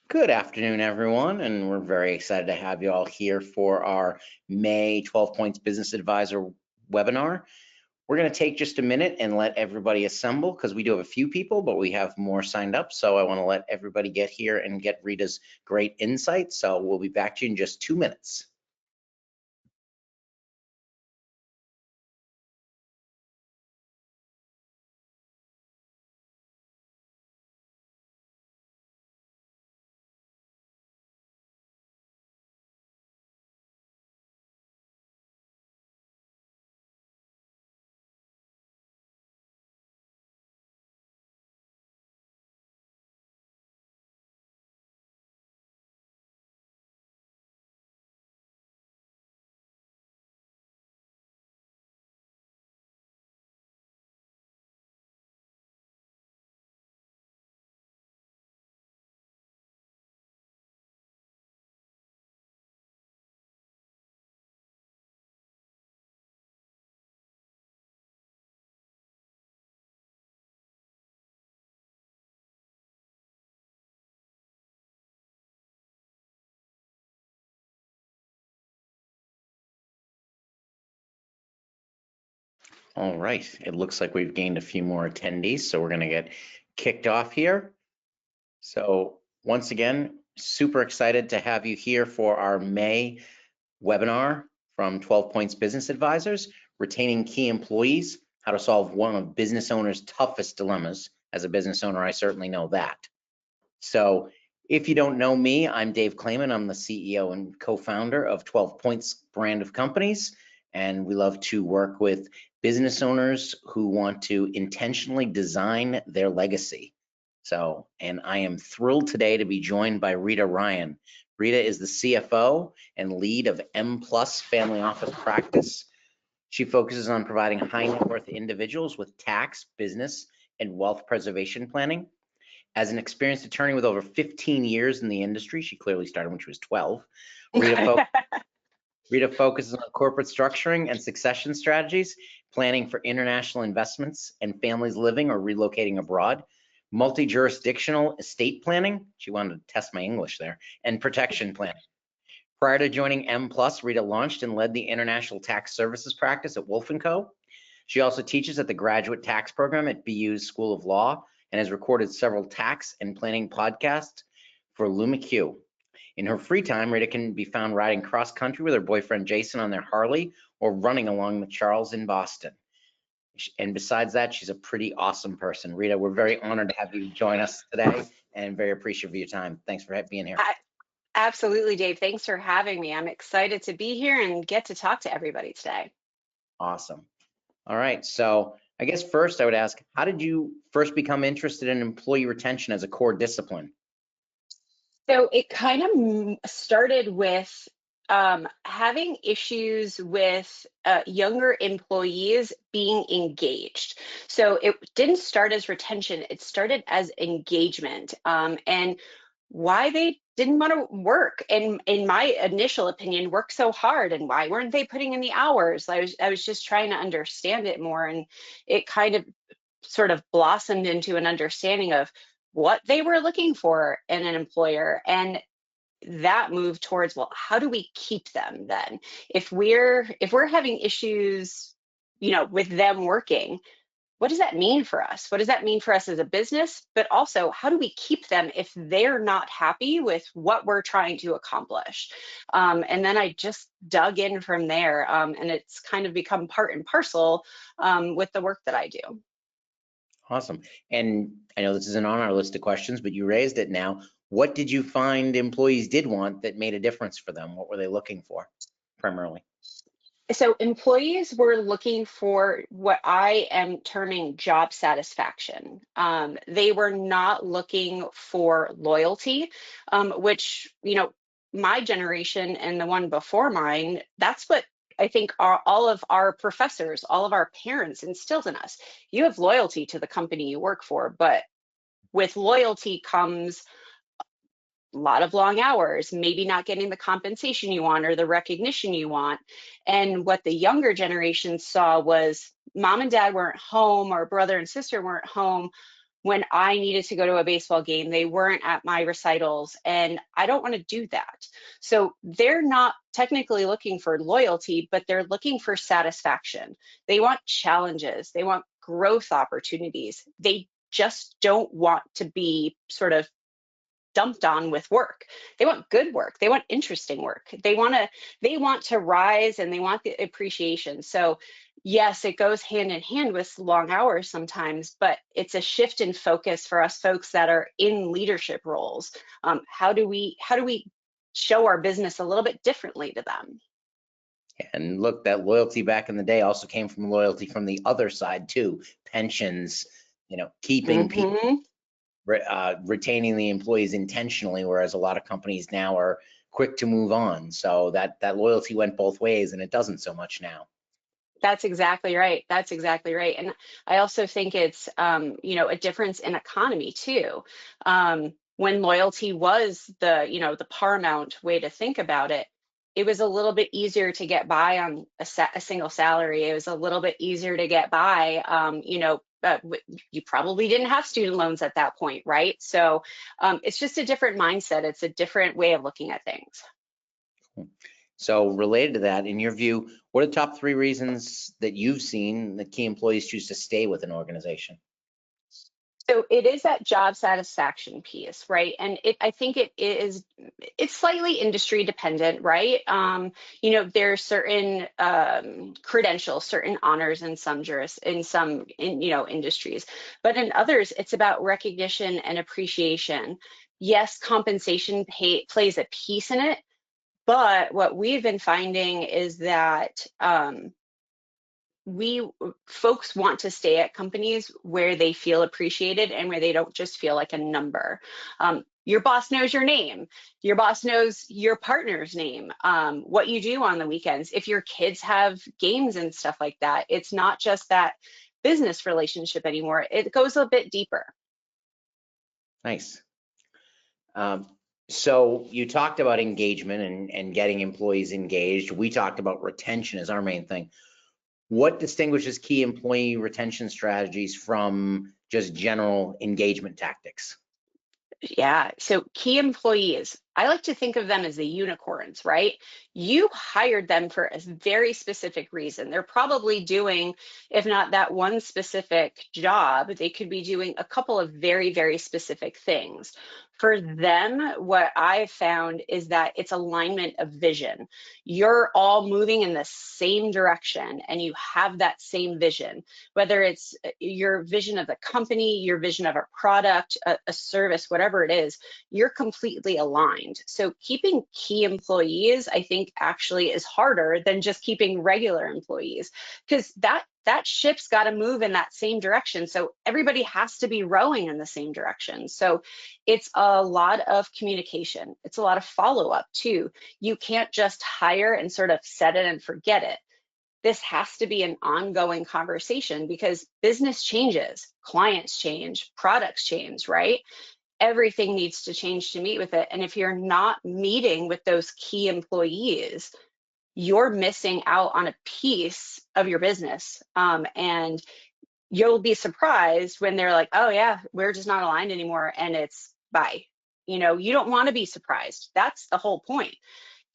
Good afternoon, everyone, and we're very excited to have you all here for our May 12 Points Business Advisor webinar. We're going to take just a minute and let everybody assemble because we do have a few people, but we have more signed up. So I want to let everybody get here and get Rita's great insight. So we'll be back to you in just 2 minutes. All right, it looks like we've gained a few more attendees, so we're going to get kicked off here. So once again, super excited to have you here for our May webinar from 12 Points Business Advisors, retaining key employees, how to solve one of business owners' toughest dilemmas. As a business owner, I certainly know that. So if you don't know me, I'm Dave Clayman. I'm the CEO and co-founder of 12 Points brand of companies. And we love to work with business owners who want to intentionally design their legacy. So, and I am thrilled today to be joined by Rita Ryan. Rita is the CFO and lead of M Plus Family Office Practice. She focuses on providing high net worth individuals with tax, business, and wealth preservation planning. As an experienced attorney with over 15 years in the industry, she clearly started when she was 12. Rita focuses on corporate structuring and succession strategies, planning for international investments and families living or relocating abroad, multi-jurisdictional estate planning. She wanted to test my English there, and protection planning. Prior to joining M+, Rita launched and led the international tax services practice at Wolf & Co. She also teaches at the graduate tax program at BU's School of Law and has recorded several tax and planning podcasts for LumaQ. In her free time, Rita can be found riding cross country with her boyfriend Jason on their Harley or running along the Charles in Boston. And besides that, she's a pretty awesome person. Rita, we're very honored to have you join us today and very appreciative of your time. Thanks for being here. Absolutely, Dave. Thanks for having me. I'm excited to be here and get to talk to everybody today. Awesome. All right. So I guess first I would ask, how did you first become interested in employee retention as a core discipline? So it kind of started with having issues with younger employees being engaged. So it didn't start as retention, it started as engagement, and why they didn't want to work. And in my initial opinion, work so hard, and why weren't they putting in the hours? I was just trying to understand it more, and it kind of sort of blossomed into an understanding of what they were looking for in an employer. And that moved towards, well, how do we keep them then? If we're having issues, with them working, what does that mean for us? What does that mean for us as a business? But also, how do we keep them if they're not happy with what we're trying to accomplish? And then I just dug in from there, and it's kind of become part and parcel with the work that I do. Awesome. And I know this isn't on our list of questions, but you raised it now. What did you find employees did want that made a difference for them? What were they looking for primarily? So employees were looking for what I am terming job satisfaction. They were not looking for loyalty, which, my generation and the one before mine, that's what I think all of our professors, all of our parents instilled in us. You have loyalty to the company you work for, but with loyalty comes lot of long hours, maybe not getting the compensation you want or the recognition you want. And what the younger generation saw was mom and dad weren't home or brother and sister weren't home. when I needed to go to a baseball game, they weren't at my recitals, and I don't want to do that. So they're not technically looking for loyalty, but they're looking for satisfaction. They want challenges, they want growth opportunities. They just don't want to be sort of dumped on with work. They want good work. They want interesting work. They want to rise, and they want the appreciation. So yes, it goes hand in hand with long hours sometimes, but it's a shift in focus for us folks that are in leadership roles. How do we show our business a little bit differently to them? And look, that loyalty back in the day also came from loyalty from the other side too. Pensions, keeping people, Hmm. retaining the employees intentionally, whereas a lot of companies now are quick to move on. So that loyalty went both ways, and it doesn't so much now. That's exactly right. That's exactly right. And I also think it's, a difference in economy too. When loyalty was the paramount way to think about it, it was a little bit easier to get by on a single salary. It was a little bit easier to get by. You probably didn't have student loans at that point, right? So it's just a different mindset. It's a different way of looking at things. So related to that, in your view, what are the top 3 reasons that you've seen that key employees choose to stay with an organization? So it is that job satisfaction piece, right? And I think it's slightly industry dependent, right? There's certain credentials, certain honors in some industries, but in others, it's about recognition and appreciation. Yes, compensation plays a piece in it, but what we've been finding is that we folks want to stay at companies where they feel appreciated and where they don't just feel like a number. Your boss knows your name. Your boss knows your partner's name, what you do on the weekends. If your kids have games and stuff like that, it's not just that business relationship anymore. It goes a bit deeper. Nice. Um, so you talked about engagement and getting employees engaged. We talked about retention as our main thing. What distinguishes key employee retention strategies from just general engagement tactics? Yeah. So key employees, I like to think of them as the unicorns, right? You hired them for a very specific reason. They're probably doing, if not that one specific job, they could be doing a couple of very, very specific things. For them, what I've found is that it's alignment of vision. You're all moving in the same direction and you have that same vision, whether it's your vision of the company, your vision of a product, a service, whatever it is, you're completely aligned. So keeping key employees, I think, actually is harder than just keeping regular employees, because that ship's got to move in that same direction. So everybody has to be rowing in the same direction. So it's a lot of communication. It's a lot of follow-up too. You can't just hire and sort of set it and forget it. This has to be an ongoing conversation because business changes, clients change, products change, right? Everything needs to change to meet with it. And if you're not meeting with those key employees, you're missing out on a piece of your business. And you'll be surprised when they're like, oh, yeah, we're just not aligned anymore. And it's bye. You don't want to be surprised. That's the whole point.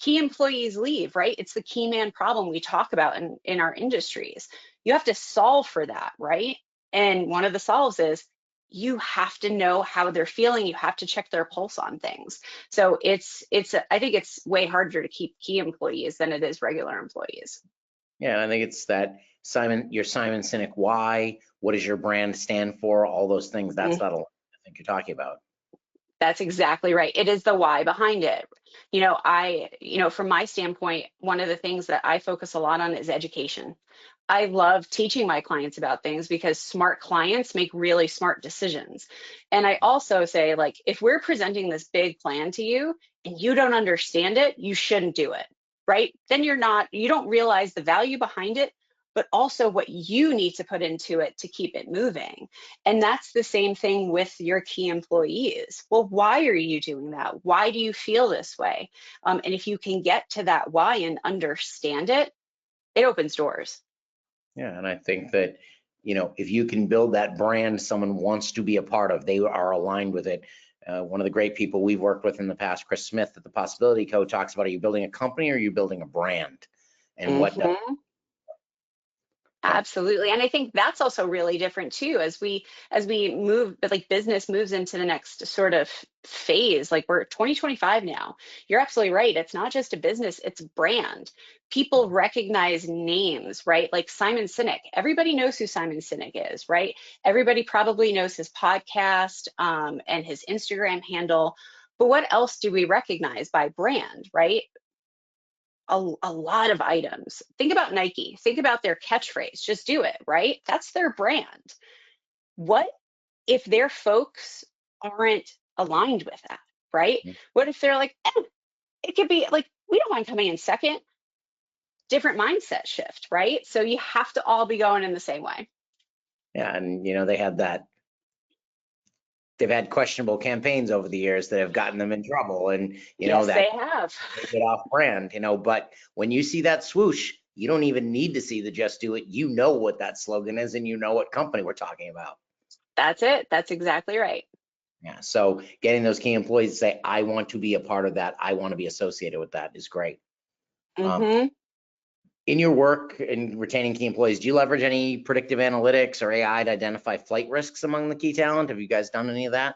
Key employees leave, right? It's the key man problem we talk about in our industries. You have to solve for that, right? And one of the solves is you have to know how they're feeling. You have to check their pulse on things. So I think it's way harder to keep key employees than it is regular employees. Yeah, and I think it's that your Simon Sinek why, what does your brand stand for, all those things. That's that I think you're talking about. That's exactly right. It is the why behind it. From my standpoint, one of the things that I focus a lot on is education. I love teaching my clients about things because smart clients make really smart decisions. And I also say, like, if we're presenting this big plan to you and you don't understand it, you shouldn't do it, right? Then you don't realize the value behind it, but also what you need to put into it to keep it moving. And that's the same thing with your key employees. Well, why are you doing that? Why do you feel this way? And if you can get to that why and understand it, it opens doors. Yeah, and I think that if you can build that brand someone wants to be a part of, they are aligned with it. One of the great people we've worked with in the past, Chris Smith at the Possibility Code, talks about, are you building a company or are you building a brand? And what does Absolutely. And I think that's also really different too, as we move, but like business moves into the next sort of phase, like we're 2025 now. You're absolutely right. It's not just a business, it's a brand. People recognize names, right? Like Simon Sinek. Everybody knows who Simon Sinek is, right? Everybody probably knows his podcast and his Instagram handle. But what else do we recognize by brand, right? A lot of items. Think about Nike. Think about their catchphrase, just do it, right? That's their brand. What if their folks aren't aligned with that, right? What if they're like, it could be like, we don't mind coming in second, different mindset shift, right? So you have to all be going in the same way. Yeah, and they've had questionable campaigns over the years that have gotten them in trouble, and Yes, that they have. take it off brand, but when you see that swoosh, you don't even need to see the just do it. You know what that slogan is and you know what company we're talking about. That's it. That's exactly right. Yeah, so getting those key employees to say, I want to be a part of that, I want to be associated with that, is great. In your work in retaining key employees, do you leverage any predictive analytics or AI to identify flight risks among the key talent? Have you guys done any of that?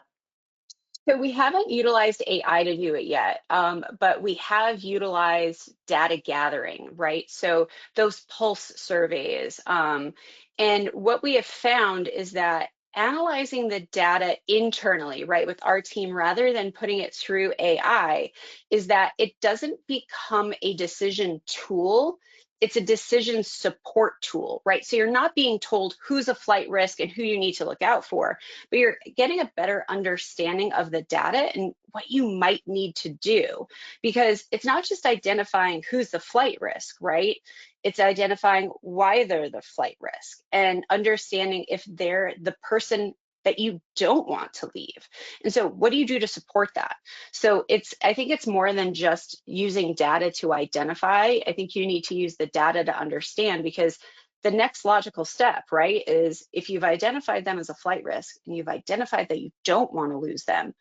So we haven't utilized AI to do it yet, but we have utilized data gathering, right? So those pulse surveys. And what we have found is that analyzing the data internally, right, with our team rather than putting it through AI, is that it doesn't become a decision tool. It's a decision support tool, right? So you're not being told who's a flight risk and who you need to look out for, but you're getting a better understanding of the data and what you might need to do, because it's not just identifying who's the flight risk, right? It's identifying why they're the flight risk and understanding if they're the person that you don't want to leave. And so what do you do to support that? So I think it's more than just using data to identify. I think you need to use the data to understand, because the next logical step, right, is if you've identified them as a flight risk and you've identified that you don't want to lose them,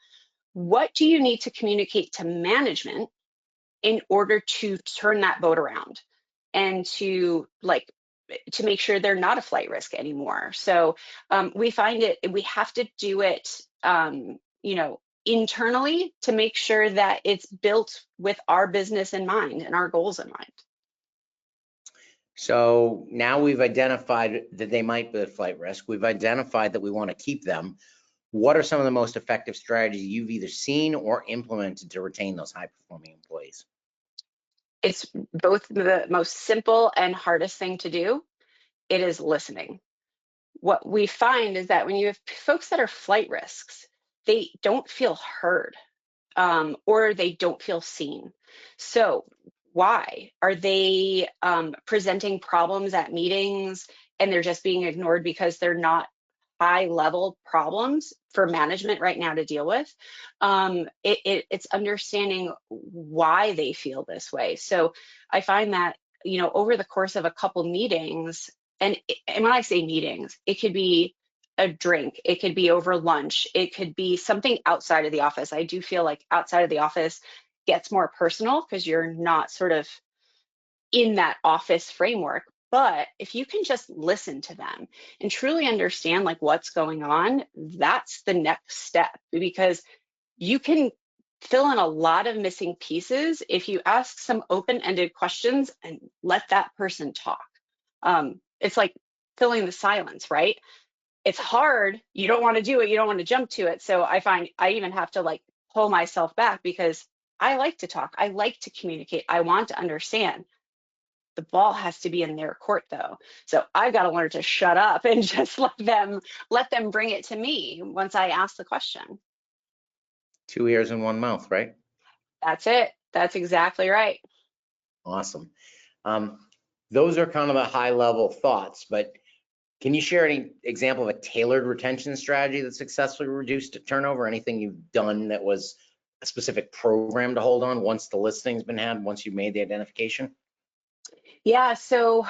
what do you need to communicate to management in order to turn that boat around and to make sure they're not a flight risk anymore? So we find we have to do it, internally to make sure that it's built with our business in mind and our goals in mind. So now we've identified that they might be a flight risk. We've identified that we want to keep them. What are some of the most effective strategies you've either seen or implemented to retain those high-performing employees? It's both the most simple and hardest thing to do. It is listening. What we find is that when you have folks that are flight risks, they don't feel heard, or they don't feel seen. So why are they presenting problems at meetings and they're just being ignored because they're not high level problems for management right now to deal with? It's understanding why they feel this way. So I find that, over the course of a couple meetings, and when I say meetings, it could be a drink, it could be over lunch, it could be something outside of the office. I do feel like outside of the office gets more personal because you're not sort of in that office framework. But if you can just listen to them and truly understand like what's going on, that's the next step, because you can fill in a lot of missing pieces if you ask some open-ended questions and let that person talk. It's like filling the silence, right? It's hard. You don't want to do it. You don't want to jump to it. So I find I even have to like pull myself back, because I like to talk. I like to communicate. I want to understand. The ball has to be in their court though. So I've got to learn to shut up and just let them bring it to me once I ask the question. 2 ears and 1 mouth, right? That's it. That's exactly right. Awesome. Those are kind of the high level thoughts, but can you share any example of a tailored retention strategy that successfully reduced turnover? Anything you've done that was a specific program to hold on once the listing's been had, once you've made the identification? Yeah, so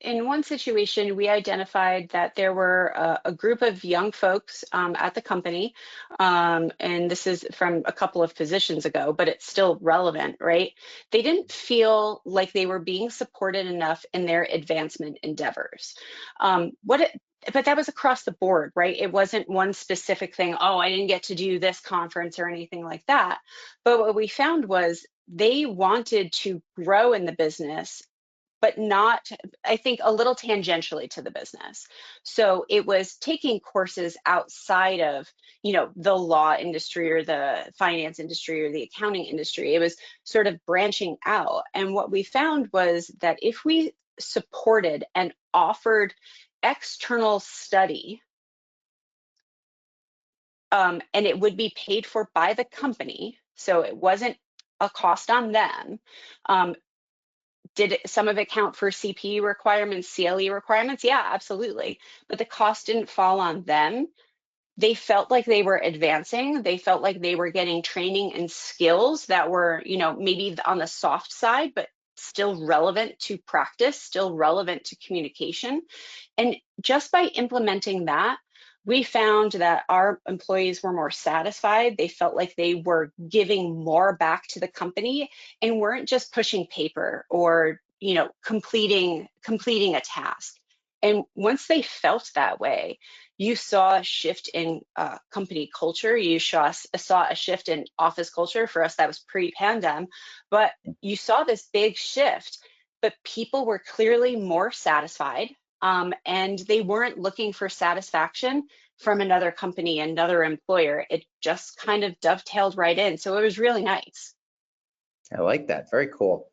in one situation, we identified that there were a group of young folks at the company, and this is from a couple of positions ago, but it's still relevant, right? They didn't feel like they were being supported enough in their advancement endeavors. But that was across the board, right? It wasn't one specific thing. Oh, I didn't get to do this conference or anything like that. But what we found was they wanted to grow in the business, but not, I think, a little tangentially to the business. So it was taking courses outside of, the law industry or the finance industry or the accounting industry. It was sort of branching out. And what we found was that if we supported and offered external study, and it would be paid for by the company, so it wasn't a cost on them. Did some of it count for CP requirements, CLE requirements? Yeah, absolutely. But the cost didn't fall on them. They felt like they were advancing. They felt like they were getting training and skills that were, maybe on the soft side, but still relevant to practice, still relevant to communication. And just by implementing that, we found that our employees were more satisfied. They felt like they were giving more back to the company and weren't just pushing paper or, completing a task. And once they felt that way, you saw a shift in company culture. You saw a shift in office culture. For us, that was pre-pandemic, but you saw this big shift. But people were clearly more satisfied, and they weren't looking for satisfaction from another company, another employer. It just kind of dovetailed right in. So it was really nice. I like that. Very cool.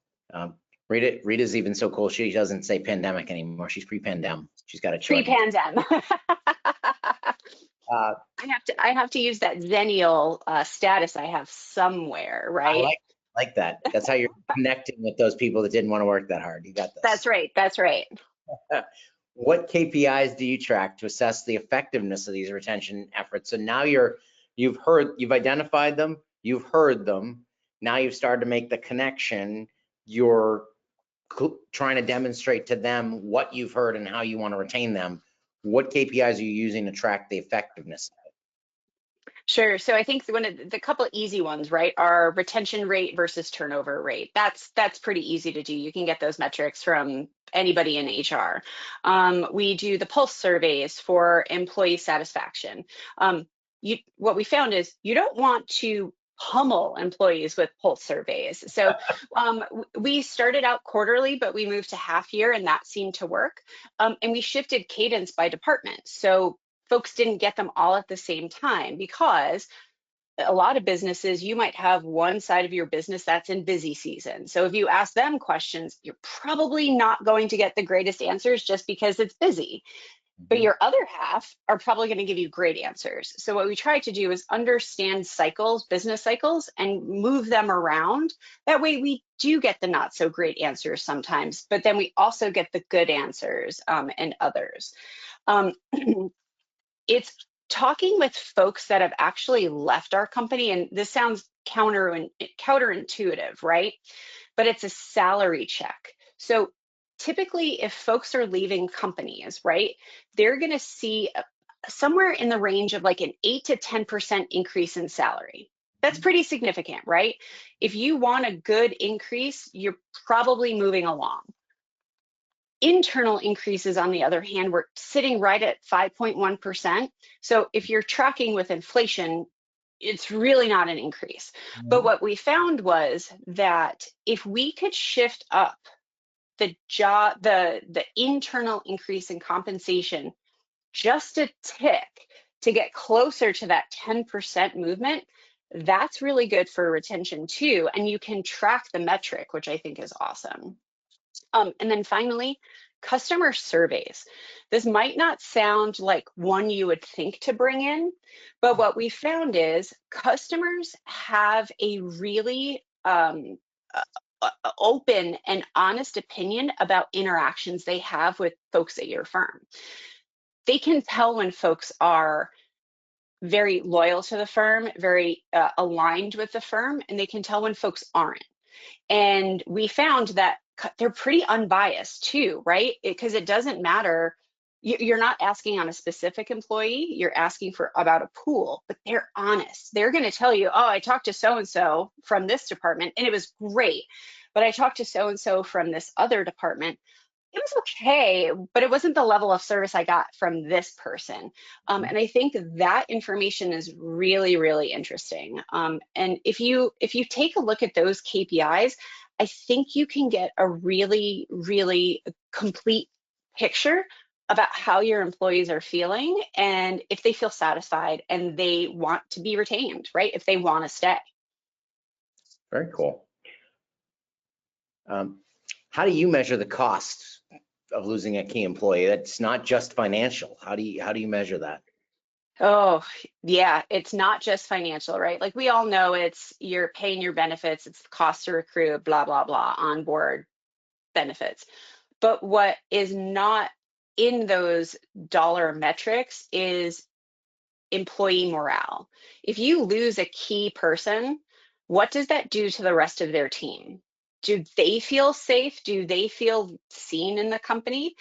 Rita's even so cool. She doesn't say pandemic anymore. She's pre-pandemic. She's got a chart. Pre-pandemic. Uh, I have to use that Zennial status I have somewhere, I right? like that. That's how you're connecting with those people that didn't want to work that hard. You got That's this. right. That's right. What KPIs do you track to assess the effectiveness of these retention efforts? So now you've identified them, you've heard them. Now you've started to make the connection. You're trying to demonstrate to them what you've heard and how you want to retain them. What KPIs are you using to track the effectiveness? Sure. So I think one of the couple of easy ones, right, are retention rate versus turnover rate. That's pretty easy to do. You can get those metrics from anybody in HR. We do the pulse surveys for employee satisfaction. What we found is you don't want to pummel employees with pulse surveys. So we started out quarterly, but we moved to half year, and that seemed to work. And we shifted cadence by department. So folks didn't get them all at the same time, because a lot of businesses, you might have one side of your business that's in busy season. So if you ask them questions, you're probably not going to get the greatest answers just because it's busy. But your other half are probably going to give you great answers. So what we try to do is understand cycles, business cycles, and move them around. That way we do get the not so great answers sometimes, but then we also get the good answers and others. Um, it's talking with folks that have actually left our company, and this sounds counterintuitive, right? But it's a salary check. So typically, if folks are leaving companies, right, they're going to see somewhere in the range of like an 8 to 10% increase in salary. That's pretty significant, right? If you want a good increase, you're probably moving along. Internal increases, on the other hand, we're sitting right at 5.1%. So if you're tracking with inflation, it's really not an increase. But what we found was that if we could shift up the internal increase in compensation just a tick to get closer to that 10% movement, that's really good for retention too. And you can track the metric, which I think is awesome. And then finally, customer surveys. This might not sound like one you would think to bring in, but what we found is customers have a really open and honest opinion about interactions they have with folks at your firm. They can tell when folks are very loyal to the firm, very aligned with the firm, and they can tell when folks aren't. And we found that they're pretty unbiased too, right? Because it doesn't matter. You're not asking on a specific employee, you're asking for about a pool, but they're honest. They're going to tell you, oh, I talked to so-and-so from this department and it was great, but I talked to so-and-so from this other department, it was okay, but it wasn't the level of service I got from this person. And I think that information is really, really interesting. And if you take a look at those KPIs, I think you can get a really, really complete picture about how your employees are feeling and if they feel satisfied and they want to be retained, right? If they want to stay. Very cool. How do you measure the cost of losing a key employee? That's not just financial. How do you measure that? Oh, yeah, it's not just financial, right? Like we all know it's you're paying your benefits, it's the cost to recruit, blah, blah, blah, onboard benefits. But what is not in those dollar metrics is employee morale. If you lose a key person, what does that do to the rest of their team? Do they feel safe? Do they feel seen in the company?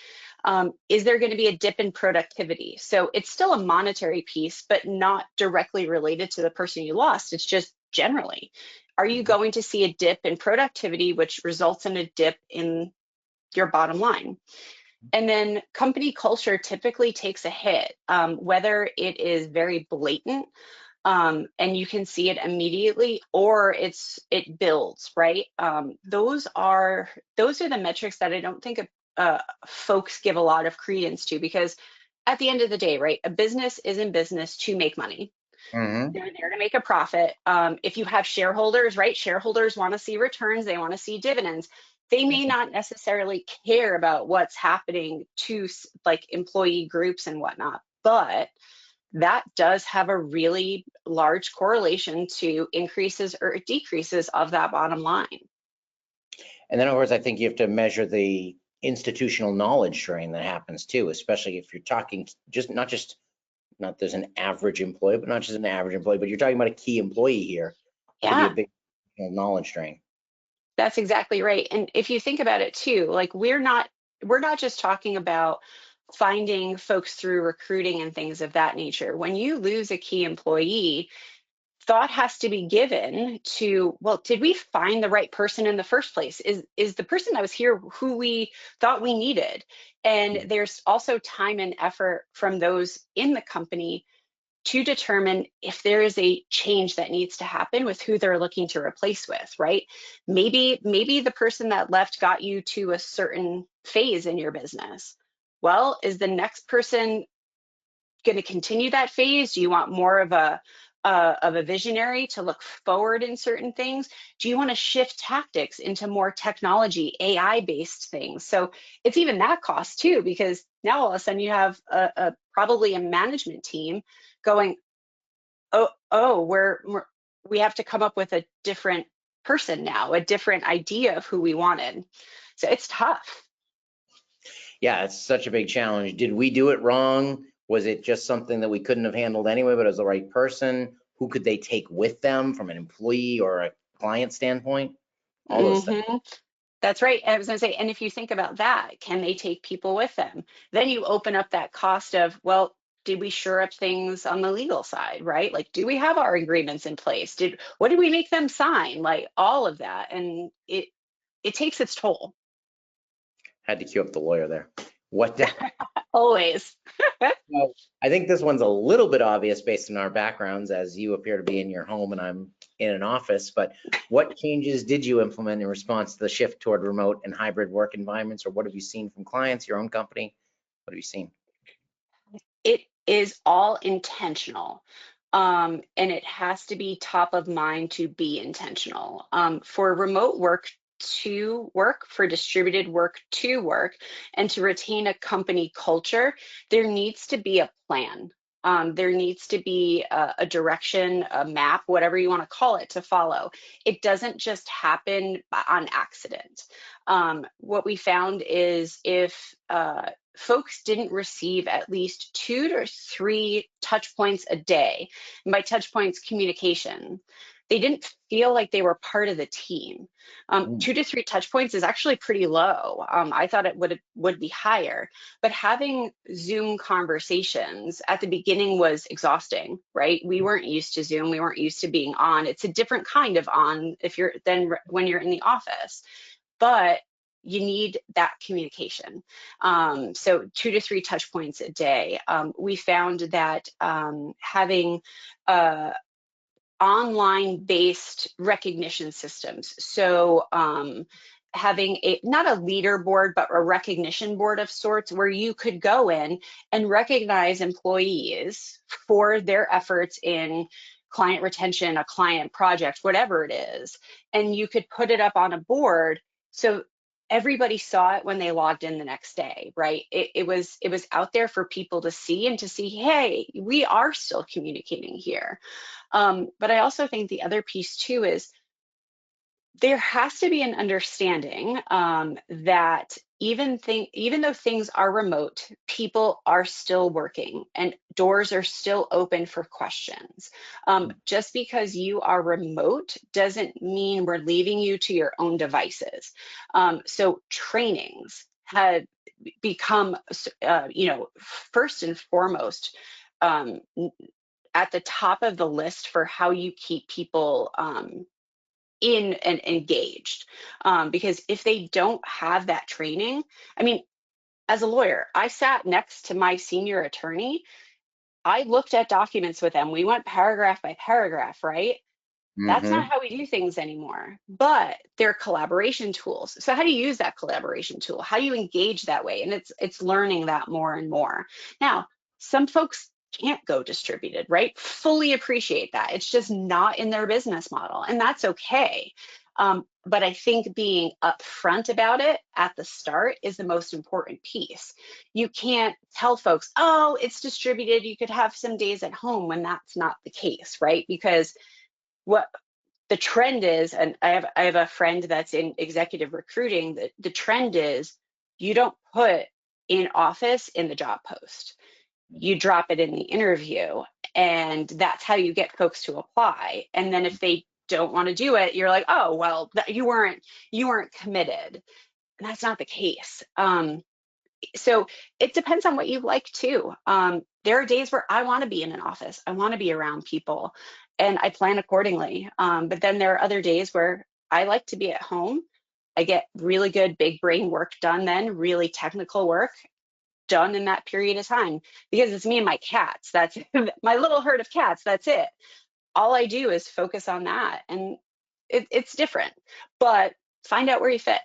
Is there going to be a dip in productivity? So it's still a monetary piece, but not directly related to the person you lost. It's just generally. Are you going to see a dip in productivity, which results in a dip in your bottom line? And then company culture typically takes a hit, whether it is very blatant and you can see it immediately, or it builds, right? Those are the metrics that I don't think folks give a lot of credence to, because at the end of the day, right, a business is in business to make money. Mm-hmm. They're there to make a profit. If you have shareholders, right, shareholders want to see returns, they want to see dividends. They may not necessarily care about what's happening to like employee groups and whatnot, but that does have a really large correlation to increases or decreases of that bottom line. And then, of course, I think you have to measure the institutional knowledge drain that happens too, especially if you're talking not there's an average employee, but not just an average employee, but you're talking about a key employee here. Could be a Yeah, big knowledge drain. that's exactly right. And if you think about it too, like we're not just talking about finding folks through recruiting and things of that nature. When you lose a key employee, thought has to be given to, well, did we find the right person in the first place? Is the person that was here who we thought we needed? And there's also time and effort from those in the company to determine if there is a change that needs to happen with who they're looking to replace with, right? Maybe the person that left got you to a certain phase in your business. Well, is the next person going to continue that phase? Do you want more of a visionary to look forward in certain things? Do you want to shift tactics into more technology, AI based things? So it's even that cost too, because now all of a sudden you have probably a management team going, oh, we have to come up with a different person now, a different idea of who we wanted. So it's tough. Yeah, it's such a big challenge. Did we do it wrong? Was it just something that we couldn't have handled anyway, but as the right person? Who could they take with them from an employee or a client standpoint? All those things. Hmm. That's right. I was going to say, and if you think about that, can they take people with them? Then you open up that cost of, well, did we shore up things on the legal side, right? Like, do we have our agreements in place? What did we make them sign? Like all of that. And it takes its toll. Had to cue up the lawyer there. What Always. Well, I think this one's a little bit obvious based on our backgrounds, as you appear to be in your home and I'm in an office, but what changes did you implement in response to the shift toward remote and hybrid work environments, or what have you seen from clients, your own company? What have you seen? It is all intentional. And it has to be top of mind to be intentional. For remote work to work, for distributed work to work, and to retain a company culture, there needs to be a plan. There needs to be a direction, a map, whatever you want to call it, to follow. It doesn't just happen on accident. What we found is if folks didn't receive at least 2 to 3 touch points a day, and by touch points, communication, they didn't feel like they were part of the team. 2 to 3 touch points is actually pretty low. I thought it would be higher, but having Zoom conversations at the beginning was exhausting, right? We weren't used to Zoom. We weren't used to being on. It's a different kind of on if you're then when you're in the office, but you need that communication. So 2 to 3 touch points a day. We found that having online based recognition systems. So having not a leaderboard, but a recognition board of sorts where you could go in and recognize employees for their efforts in client retention, a client project, whatever it is. And you could put it up on a board. So everybody saw it when they logged in the next day, right? It was out there for people to see and to see, hey, we are still communicating here. But I also think the other piece too is there has to be an understanding that even though things are remote, people are still working and doors are still open for questions. Just because you are remote doesn't mean we're leaving you to your own devices. So trainings have become, first and foremost, at the top of the list for how you keep people in and engaged. Because if they don't have that training, I mean, as a lawyer, I sat next to my senior attorney. I looked at documents with them. We went paragraph by paragraph, right? That's not Mm-hmm. how we do things anymore, but they're collaboration tools. So how do you use that collaboration tool? How do you engage that way? And it's learning that more and more. Now, some folks can't go distributed, right? Fully appreciate that. It's just not in their business model, and that's okay. But I think being upfront about it at the start is the most important piece. You can't tell folks, oh, it's distributed, you could have some days at home, when that's not the case, right? Because what the trend is, and I have a friend that's in executive recruiting, the trend is you don't put in office in the job post. You drop it in the interview, and that's how you get folks to apply. And then if they don't want to do it, you're like, oh, well, you weren't committed. And that's not the case. So it depends on what you like too. There are days where I want to be in an office, I want to be around people, and I plan accordingly. But then there are other days where I like to be at home. I get really good big brain work done then, really technical work done in that period of time, because it's me and my cats. That's my little herd of cats. That's it. All I do is focus on that. And it's different, but find out where you fit.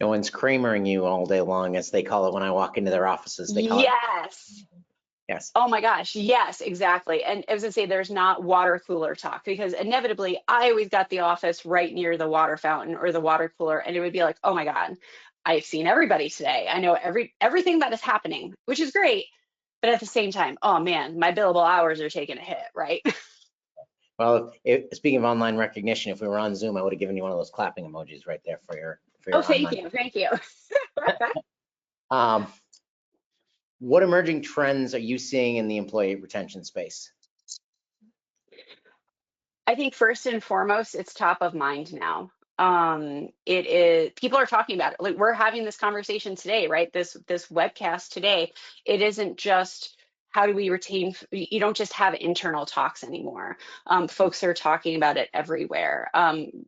No one's Kramering you all day long, as they call it when I walk into their offices. They call it. Yes. Yes. Oh my gosh, yes, exactly. And as I say, there's not water cooler talk, because inevitably I always got the office right near the water fountain or the water cooler, and it would be like, oh my God, I've seen everybody today. I know everything that is happening, which is great. But at the same time, oh man, my billable hours are taking a hit, right? Well, speaking of online recognition, if we were on Zoom, I would have given you one of those clapping emojis right there for Oh, your thank online. you, thank you. Um, what emerging trends are you seeing in the employee retention space? I think first and foremost, it's top of mind now. It is, people are talking about it. Like, we're having this conversation today, right? This webcast today. It isn't just how do we retain, you don't just have internal talks anymore. Folks are talking about it everywhere.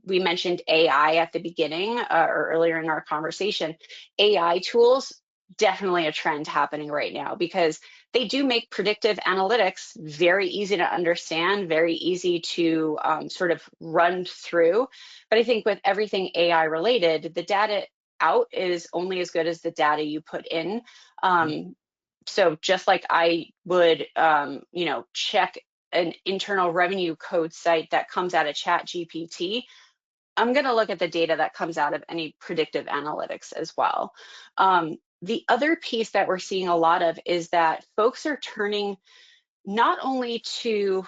We mentioned AI at the beginning or earlier in our conversation. AI tools, definitely a trend happening right now, because they do make predictive analytics very easy to understand, very easy to sort of run through. But I think with everything AI related, the data out is only as good as the data you put in. So just like I would, check an internal revenue code site that comes out of Chat GPT, I'm going to look at the data that comes out of any predictive analytics as well. The other piece that we're seeing a lot of is that folks are turning not only to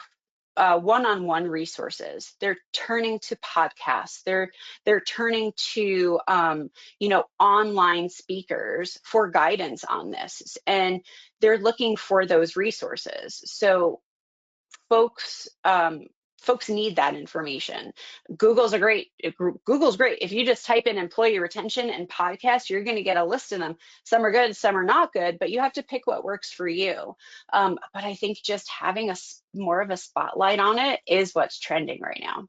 one-on-one resources, they're turning to podcasts, they're turning to online speakers for guidance on this, and they're looking for those resources. So folks folks need that information. Google's great. If you just type in employee retention and podcast, you're going to get a list of them. Some are good, some are not good, but you have to pick what works for you. But I think just having more of a spotlight on it is what's trending right now.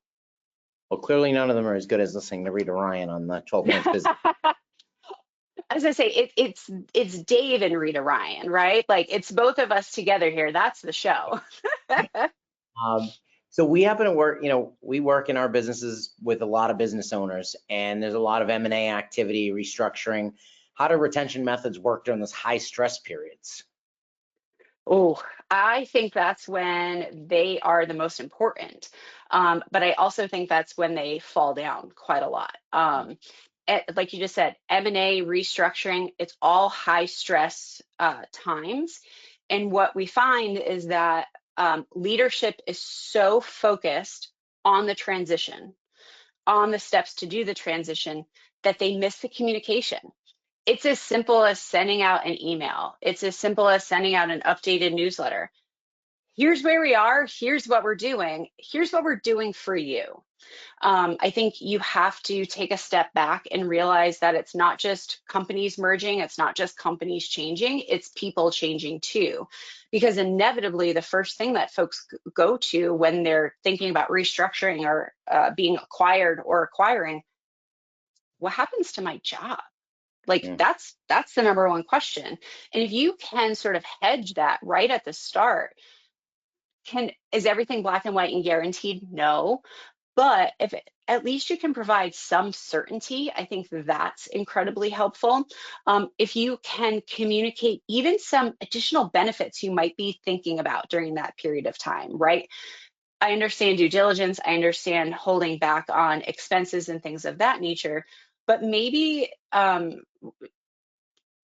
Well, clearly none of them are as good as listening to Rita Ryan on the 12 Points Business. As I say, it's Dave and Rita Ryan, right? Like it's both of us together here. That's the show. So we happen to work, we work in our businesses with a lot of business owners, and there's a lot of M&A activity, restructuring. How do retention methods work during those high stress periods? Oh, I think that's when they are the most important. But I also think that's when they fall down quite a lot. Like you just said, M&A, restructuring, it's all high stress times. And what we find is that leadership is so focused on the transition, on the steps to do the transition, that they miss the communication. It's as simple as sending out an email. It's as simple as sending out an updated newsletter. Here's where we are. Here's what we're doing. Here's what we're doing for you. I think you have to take a step back and realize that it's not just companies merging, it's not just companies changing, it's people changing too. Because inevitably, the first thing that folks go to when they're thinking about restructuring or being acquired or acquiring, what happens to my job? Like that's the number one question. And if you can sort of hedge that right at the start, is everything black and white and guaranteed? No. But at least you can provide some certainty, I think that's incredibly helpful. If you can communicate even some additional benefits you might be thinking about during that period of time, right? I understand due diligence, I understand holding back on expenses and things of that nature, but maybe a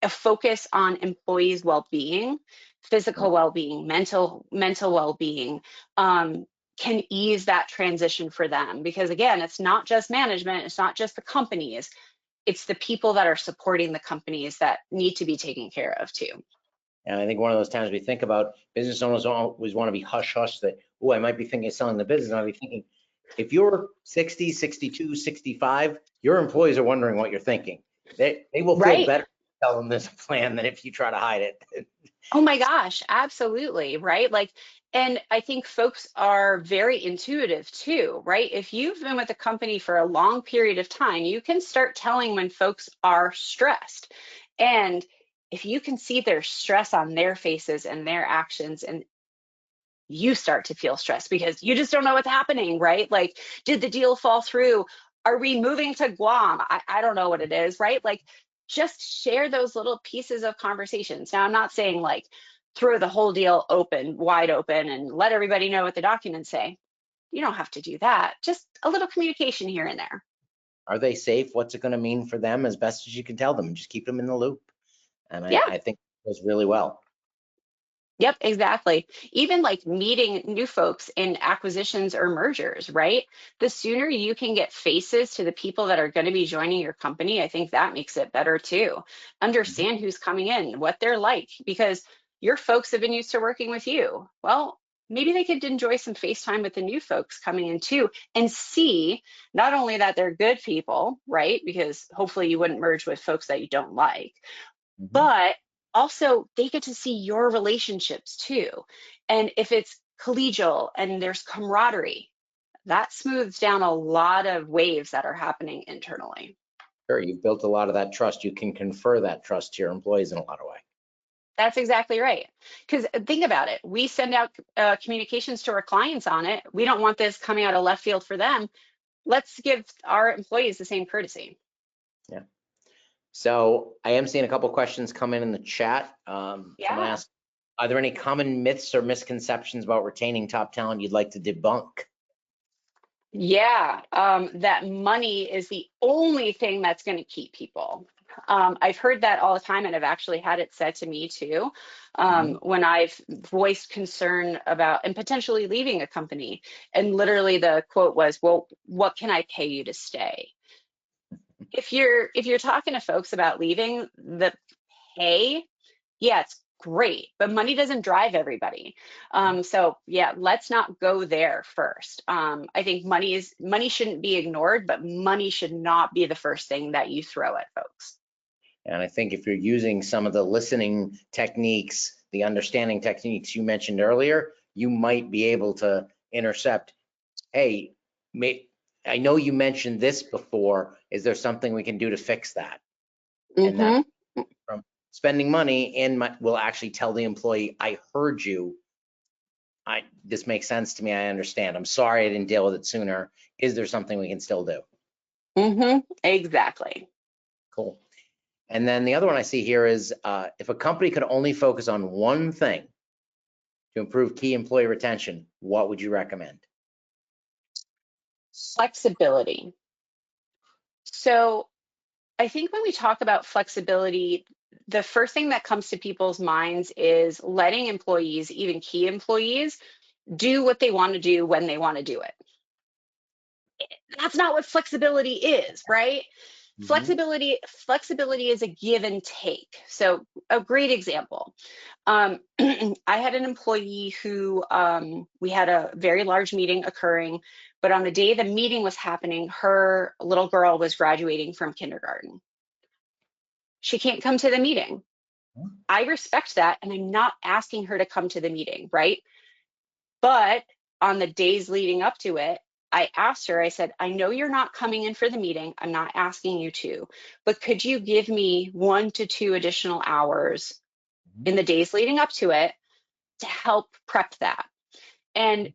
focus on employees' well-being, physical well-being, mental well-being, can ease that transition for them. Because again, it's not just management, it's not just the companies, it's the people that are supporting the companies that need to be taken care of too. And I think one of those times we think about business owners always want to be hush-hush that, oh, I might be thinking of selling the business. And I'll be thinking, if you're 60, 62, 65, your employees are wondering what you're thinking. They will feel better tell them there's a plan than if you try to hide it. Oh my gosh, absolutely, right? Like, and I think folks are very intuitive too, right? If you've been with a company for a long period of time, you can start telling when folks are stressed. And if you can see their stress on their faces and their actions, and you start to feel stressed because you just don't know what's happening, right? Like, did the deal fall through? Are we moving to Guam? I don't know what it is, right? Like, just share those little pieces of conversations. Now, I'm not saying like throw the whole deal wide open and let everybody know what the documents say. You don't have to do that. Just a little communication here and there. Are they safe? What's it going to mean for them as best as you can tell them? Just keep them in the loop. And I think it goes really well. Yep, exactly. Even like meeting new folks in acquisitions or mergers, right? The sooner you can get faces to the people that are going to be joining your company, I think that makes it better too. Understand who's coming in, what they're like, because your folks have been used to working with you. Well, maybe they could enjoy some face time with the new folks coming in too and see not only that they're good people, right? Because hopefully you wouldn't merge with folks that you don't like, but also they get to see your relationships too. And if it's collegial and there's camaraderie, that smooths down a lot of waves that are happening internally. Sure, you've built a lot of that trust. You can confer that trust to your employees in a lot of ways. That's exactly right. Because think about it. We send out communications to our clients on it. We don't want this coming out of left field for them. Let's give our employees the same courtesy. Yeah. So I am seeing a couple questions come in the chat. Someone asked, are there any common myths or misconceptions about retaining top talent you'd like to debunk? Yeah, that money is the only thing that's going to keep people. I've heard that all the time, and I've actually had it said to me too, when I've voiced concern about and potentially leaving a company. And literally the quote was, well, what can I pay you to stay? If you're talking to folks about leaving, the pay, yeah, it's great, but money doesn't drive everybody. So yeah, let's not go there first. I think money shouldn't be ignored, but money should not be the first thing that you throw at folks. And I think if you're using some of the listening techniques, the understanding techniques you mentioned earlier, you might be able to intercept, hey, I know you mentioned this before. Is there something we can do to fix that? And that Mm-hmm. from spending money will actually tell the employee, I heard you. This makes sense to me. I understand. I'm sorry I didn't deal with it sooner. Is there something we can still do? Mm-hmm. Exactly. Cool. And then the other one I see here is if a company could only focus on one thing to improve key employee retention, what would you recommend? Flexibility. So I think when we talk about flexibility, the first thing that comes to people's minds is letting employees, even key employees, do what they want to do when they want to do it. That's not what flexibility is, right? Mm-hmm. Flexibility is a give and take. So a great example. I had an employee who we had a very large meeting occurring, but on the day the meeting was happening, her little girl was graduating from kindergarten. She can't come to the meeting. I respect that, and I'm not asking her to come to the meeting, right? But on the days leading up to it, I asked her, I said, I know you're not coming in for the meeting. I'm not asking you to, but could you give me 1 to 2 additional hours in the days leading up to it to help prep that? And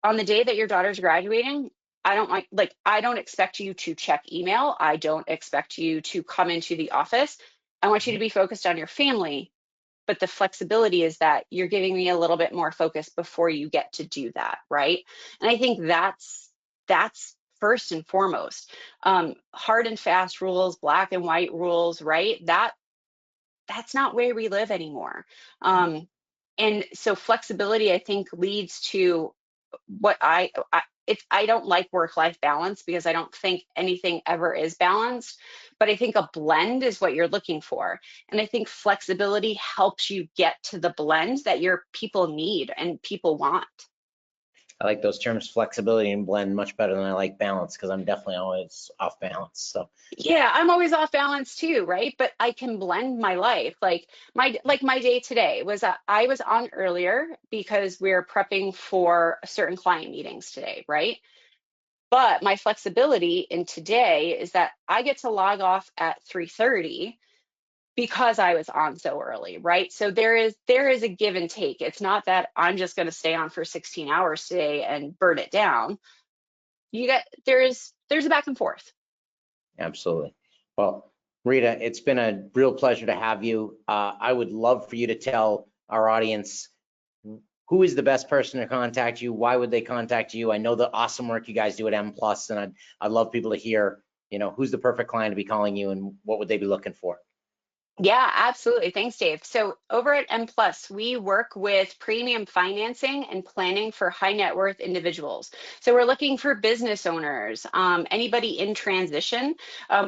on the day that your daughter's graduating, I don't I don't expect you to check email. I don't expect you to come into the office. I want you to be focused on your family, but the flexibility is that you're giving me a little bit more focus before you get to do that, right? And I think that's first and foremost. Hard and fast rules, black and white rules, right? That's not where we live anymore. And so flexibility, I think, leads to what I don't like work-life balance because I don't think anything ever is balanced, but I think a blend is what you're looking for. And I think flexibility helps you get to the blend that your people need and people want. I like those terms, flexibility and blend, much better than I like balance because I'm definitely always off balance. So Yeah, I'm always off balance too, right? But I can blend my life. Like my day today was I was on earlier because we're prepping for certain client meetings today, right? But my flexibility in today is that I get to log off at 3:30 because I was on so early, right? So there is a give and take. It's not that I'm just going to stay on for 16 hours today and burn it down. There's a back and forth. absolutely. Well, Rita, it's been a real pleasure to have you. I would love for you to tell our audience who is the best person to contact you. Why would they contact you? I know the awesome work you guys do at M Plus, and I'd love people to hear, who's the perfect client to be calling you and what would they be looking for? Yeah, absolutely. Thanks, Dave. So over at M Plus, we work with premium financing and planning for high net worth individuals. So we're looking for business owners, anybody in transition.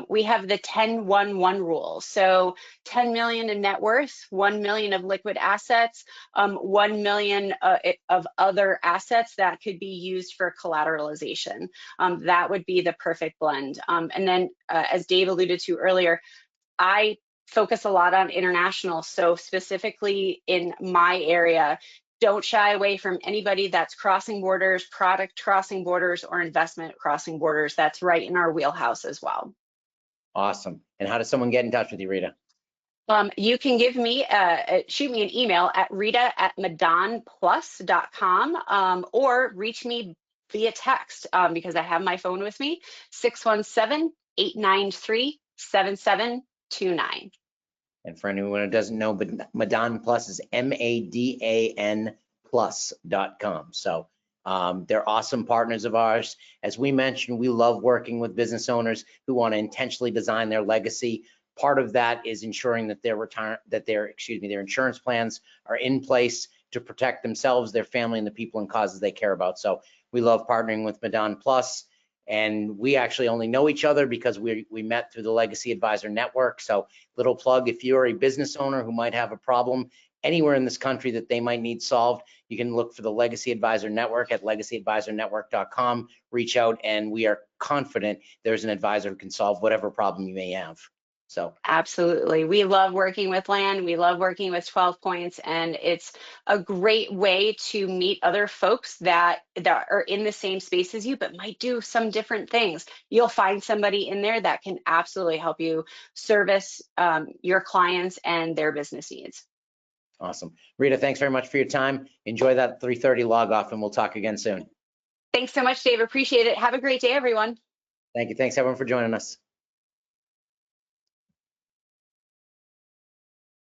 We have the 10-1-1 rule. So 10 million in net worth, 1 million of liquid assets, 1 million of other assets that could be used for collateralization. That would be the perfect blend. And then, as Dave alluded to earlier, I focus a lot on international. So specifically in my area, don't shy away from anybody that's crossing borders, product crossing borders, or investment crossing borders. That's right in our wheelhouse as well. Awesome. And how does someone get in touch with you, Rita? You can shoot me an email at rita@madonplus.com, or reach me via text because I have my phone with me, 617-893-7729. And for anyone who doesn't know, but Madan Plus is MADAN plus.com. So they're awesome partners of ours. As we mentioned, we love working with business owners who want to intentionally design their legacy. Part of that is ensuring that their insurance plans are in place to protect themselves, their family, and the people and causes they care about. So we love partnering with Madan Plus. And we actually only know each other because we met through the Legacy Advisor Network. So little plug, if you're a business owner who might have a problem anywhere in this country that they might need solved, you can look for the Legacy Advisor Network at legacyadvisornetwork.com. Reach out, and we are confident there's an advisor who can solve whatever problem you may have. So absolutely. We love working with land. We love working with 12 points, and it's a great way to meet other folks that are in the same space as you, but might do some different things. You'll find somebody in there that can absolutely help you service your clients and their business needs. awesome. Rita, thanks very much for your time. Enjoy that 3:30 log off, and we'll talk again soon. Thanks so much, Dave. Appreciate it. Have a great day, everyone. Thank you. Thanks everyone for joining us.